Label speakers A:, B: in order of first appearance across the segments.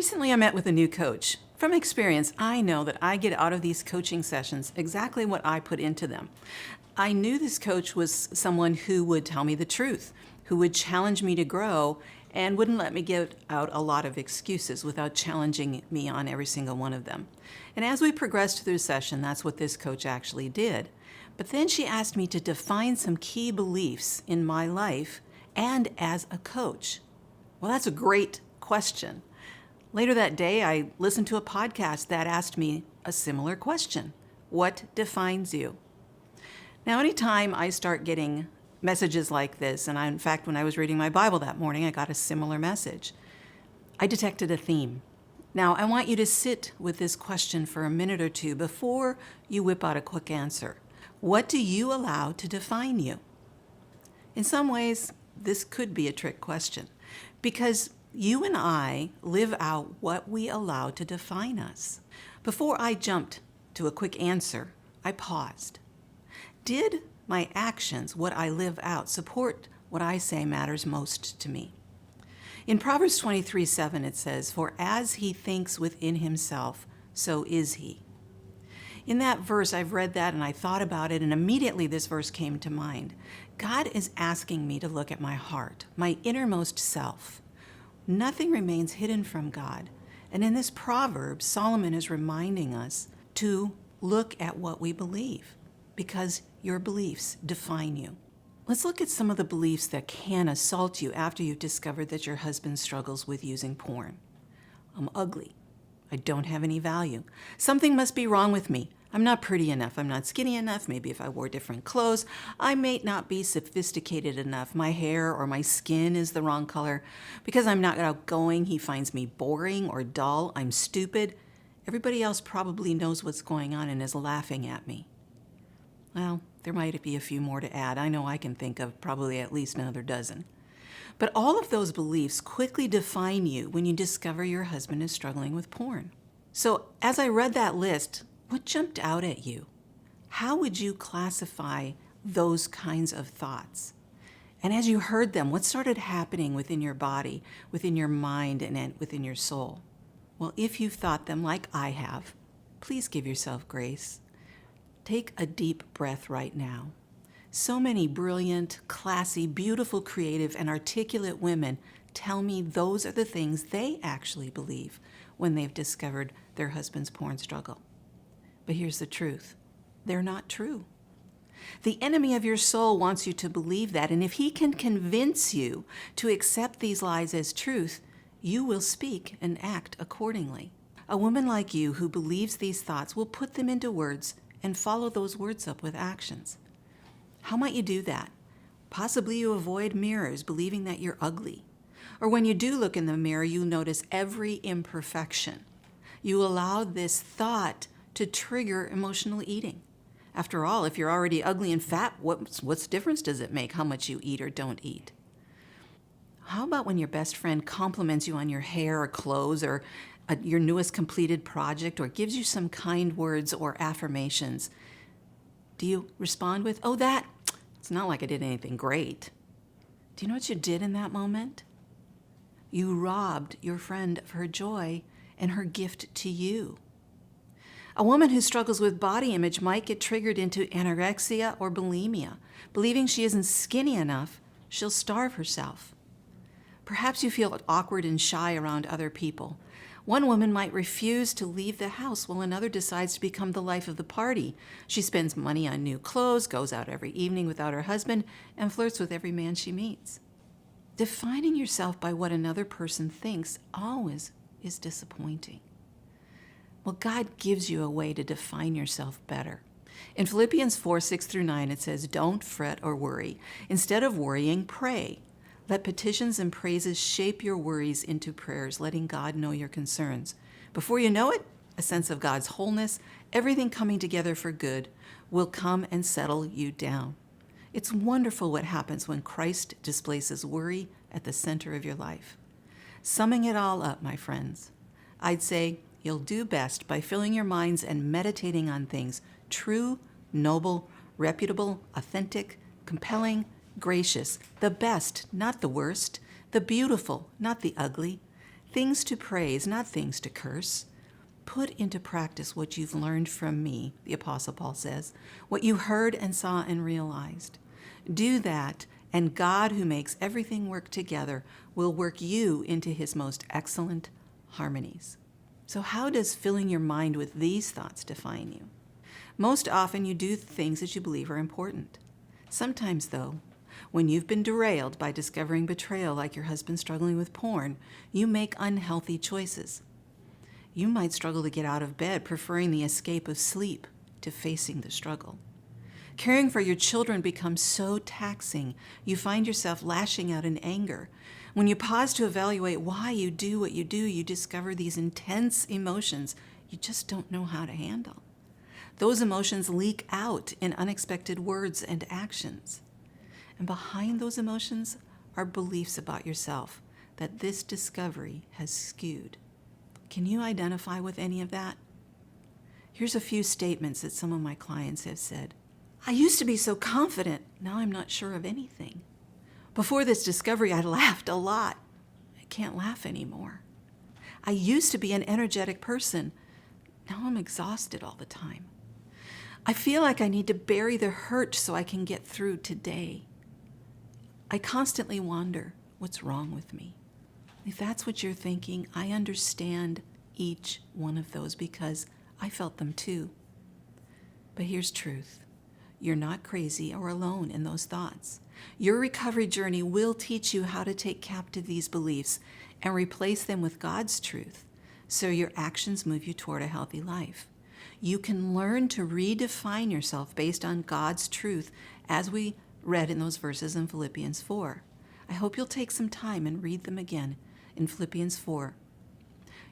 A: Recently, I met with a new coach. From experience, I know that I get out of these coaching sessions exactly what I put into them. I knew this coach was someone who would tell me the truth, who would challenge me to grow, and wouldn't let me get out a lot of excuses without challenging me on every single one of them. And as we progressed through the session, that's what this coach actually did. But then she asked me to define some key beliefs in my life and as a coach. Well, that's a great question. Later that day, I listened to a podcast that asked me a similar question. What defines you? Now, anytime I start getting messages like this, and in fact, when I was reading my Bible that morning, I got a similar message, I detected a theme. Now, I want you to sit with this question for a minute or two before you whip out a quick answer. What do you allow to define you? In some ways, this could be a trick question, because you and I live out what we allow to define us. Before I jumped to a quick answer, I paused. Did my actions, what I live out, support what I say matters most to me? In Proverbs 23:7, it says, "For as he thinks within himself, so is he." In that verse, I've read that and I thought about it, and immediately this verse came to mind. God is asking me to look at my heart, my innermost self. Nothing remains hidden from God. And in this proverb, Solomon is reminding us to look at what we believe, because your beliefs define you. Let's look at some of the beliefs that can assault you after you've discovered that your husband struggles with using porn. I'm ugly. I don't have any value. Something must be wrong with me. I'm not pretty enough. I'm not skinny enough. Maybe if I wore different clothes, I may not be sophisticated enough. My hair or my skin is the wrong color. Because I'm not outgoing, he finds me boring or dull. I'm stupid. Everybody else probably knows what's going on and is laughing at me. Well, there might be a few more to add. I know I can think of probably at least another dozen. But all of those beliefs quickly define you when you discover your husband is struggling with porn. So as I read that list, what jumped out at you? How would you classify those kinds of thoughts? And as you heard them, what started happening within your body, within your mind, and within your soul? Well, if you've thought them like I have, please give yourself grace. Take a deep breath right now. So many brilliant, classy, beautiful, creative, and articulate women tell me those are the things they actually believe when they've discovered their husband's porn struggle. But here's the truth. They're not true. The enemy of your soul wants you to believe that, and if he can convince you to accept these lies as truth, you will speak and act accordingly. A woman like you who believes these thoughts will put them into words and follow those words up with actions. How might you do that? Possibly you avoid mirrors, believing that you're ugly. Or when you do look in the mirror, you notice every imperfection. You allow this thought to trigger emotional eating. After all, if you're already ugly and fat, what's difference does it make how much you eat or don't eat? How about when your best friend compliments you on your hair or clothes or your newest completed project or gives you some kind words or affirmations? Do you respond with, "Oh, it's not like I did anything great"? Do you know what you did in that moment? You robbed your friend of her joy and her gift to you. A woman who struggles with body image might get triggered into anorexia or bulimia. Believing she isn't skinny enough, she'll starve herself. Perhaps you feel awkward and shy around other people. One woman might refuse to leave the house while another decides to become the life of the party. She spends money on new clothes, goes out every evening without her husband, and flirts with every man she meets. Defining yourself by what another person thinks always is disappointing. Well, God gives you a way to define yourself better. In Philippians 4:6-9, it says, "Don't fret or worry. Instead of worrying, pray. Let petitions and praises shape your worries into prayers, letting God know your concerns. Before you know it, a sense of God's wholeness, everything coming together for good, will come and settle you down." It's wonderful what happens when Christ displaces worry at the center of your life. Summing it all up, my friends, I'd say you'll do best by filling your minds and meditating on things true, noble, reputable, authentic, compelling, gracious, the best, not the worst, the beautiful, not the ugly, things to praise, not things to curse. Put into practice what you've learned from me, the Apostle Paul says, what you heard and saw and realized. Do that, and God, who makes everything work together, will work you into his most excellent harmonies. So how does filling your mind with these thoughts define you? Most often you do things that you believe are important. Sometimes, though, when you've been derailed by discovering betrayal like your husband struggling with porn, you make unhealthy choices. You might struggle to get out of bed, preferring the escape of sleep to facing the struggle. Caring for your children becomes so taxing, you find yourself lashing out in anger. When you pause to evaluate why you do what you do, you discover these intense emotions you just don't know how to handle. Those emotions leak out in unexpected words and actions. And behind those emotions are beliefs about yourself that this discovery has skewed. Can you identify with any of that? Here's a few statements that some of my clients have said. I used to be so confident. Now I'm not sure of anything. Before this discovery, I laughed a lot. I can't laugh anymore. I used to be an energetic person. Now I'm exhausted all the time. I feel like I need to bury the hurt so I can get through today. I constantly wonder, what's wrong with me? If that's what you're thinking, I understand each one of those because I felt them too. But here's truth. You're not crazy or alone in those thoughts. Your recovery journey will teach you how to take captive these beliefs and replace them with God's truth, so your actions move you toward a healthy life. You can learn to redefine yourself based on God's truth, as we read in those verses in Philippians 4. I hope you'll take some time and read them again in Philippians 4.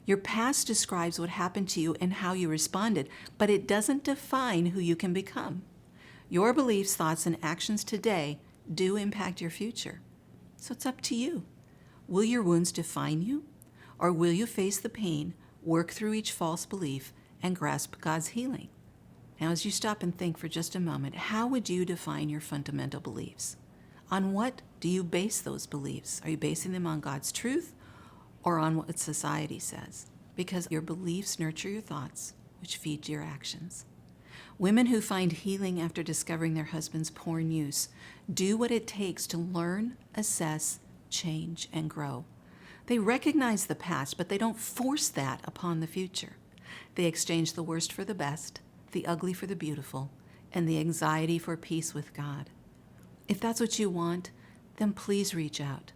A: Your past describes what happened to you and how you responded, but it doesn't define who you can become. Your beliefs, thoughts, and actions today do impact your future. So it's up to you. Will your wounds define you? Or will you face the pain, work through each false belief, and grasp God's healing? Now, as you stop and think for just a moment, how would you define your fundamental beliefs? On what do you base those beliefs? Are you basing them on God's truth or on what society says? Because your beliefs nurture your thoughts, which feed your actions. Women who find healing after discovering their husband's porn use do what it takes to learn, assess, change, and grow. They recognize the past, but they don't force that upon the future. They exchange the worst for the best, the ugly for the beautiful, and the anxiety for peace with God. If that's what you want, then please reach out.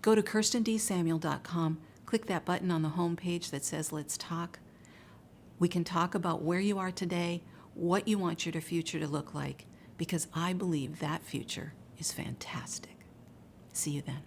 A: Go to KirstenDSamuel.com, click that button on the homepage that says Let's Talk. We can talk about where you are today, what you want your future to look like, because I believe that future is fantastic. See you then.